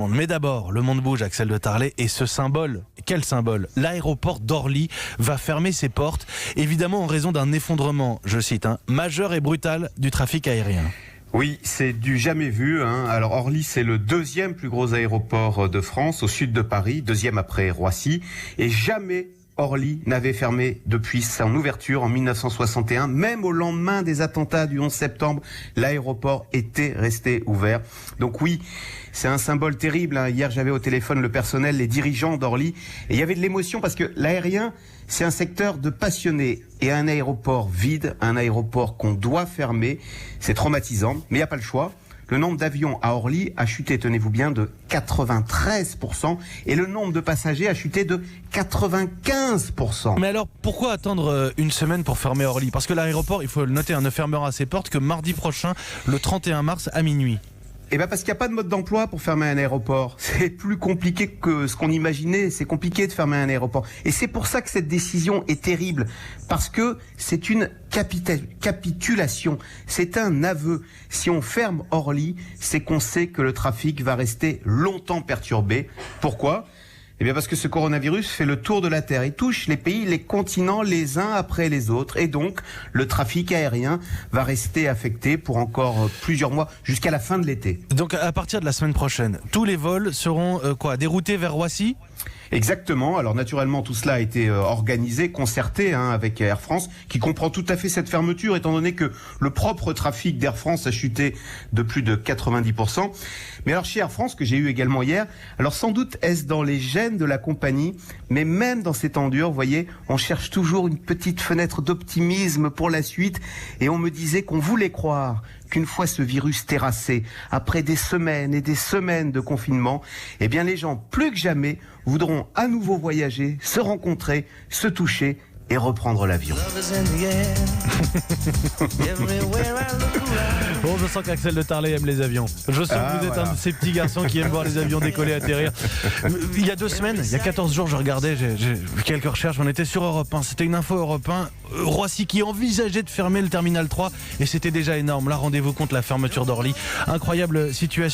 Mais d'abord, le monde bouge, Axel de Tarlet, et ce symbole, quel symbole? L'aéroport d'Orly va fermer ses portes, évidemment en raison d'un effondrement, je cite, majeur et brutal du trafic aérien. Oui, c'est du jamais vu. Alors Orly, c'est le deuxième plus gros aéroport de France, au sud de Paris, deuxième après Roissy, et jamais Orly n'avait fermé depuis son ouverture en 1961. Même au lendemain des attentats du 11 septembre, l'aéroport était resté ouvert. Donc oui, c'est un symbole terrible. Hier, j'avais au téléphone le personnel, les dirigeants d'Orly, et il y avait de l'émotion parce que l'aérien, c'est un secteur de passionnés. Et un aéroport vide, un aéroport qu'on doit fermer, c'est traumatisant, mais il n'y a pas le choix. Le nombre d'avions à Orly a chuté, tenez-vous bien, de 93% et le nombre de passagers a chuté de 95%. Mais alors, pourquoi attendre une semaine pour fermer Orly? Parce que l'aéroport, il faut le noter, ne fermera ses portes que mardi prochain, le 31 mars à minuit. Eh bien parce qu'il n'y a pas de mode d'emploi pour fermer un aéroport. C'est plus compliqué que ce qu'on imaginait. C'est compliqué de fermer un aéroport. Et c'est pour ça que cette décision est terrible. Parce que c'est une capitulation. C'est un aveu. Si on ferme Orly, c'est qu'on sait que le trafic va rester longtemps perturbé. Pourquoi ? Eh bien parce que ce coronavirus fait le tour de la Terre. Il touche les pays, les continents les uns après les autres. Et donc, le trafic aérien va rester affecté pour encore plusieurs mois, jusqu'à la fin de l'été. Donc à partir de la semaine prochaine, tous les vols seront déroutés vers Roissy ? Exactement. Alors naturellement, tout cela a été organisé, concerté avec Air France, qui comprend tout à fait cette fermeture, étant donné que le propre trafic d'Air France a chuté de plus de 90%. Mais alors chez Air France, que j'ai eu également hier, alors sans doute est-ce dans les gènes de la compagnie, mais même dans ces temps durs, vous voyez, on cherche toujours une petite fenêtre d'optimisme pour la suite, et on me disait qu'on voulait croire qu'une fois ce virus terrassé, après des semaines et des semaines de confinement, eh bien les gens, plus que jamais, voudront à nouveau voyager, se rencontrer, se toucher et reprendre l'avion. Bon, je sens qu'Axel de Tarlet aime les avions. Je sens que vous êtes un de ces petits garçons qui aiment voir les avions décoller, atterrir. Il y a 2 semaines, il y a 14 jours, je regardais, j'ai vu quelques recherches, on était sur Europe 1, c'était une info Europe 1, Roissy qui envisageait de fermer le terminal 3 et c'était déjà énorme. Là, rendez-vous compte la fermeture d'Orly. Incroyable situation.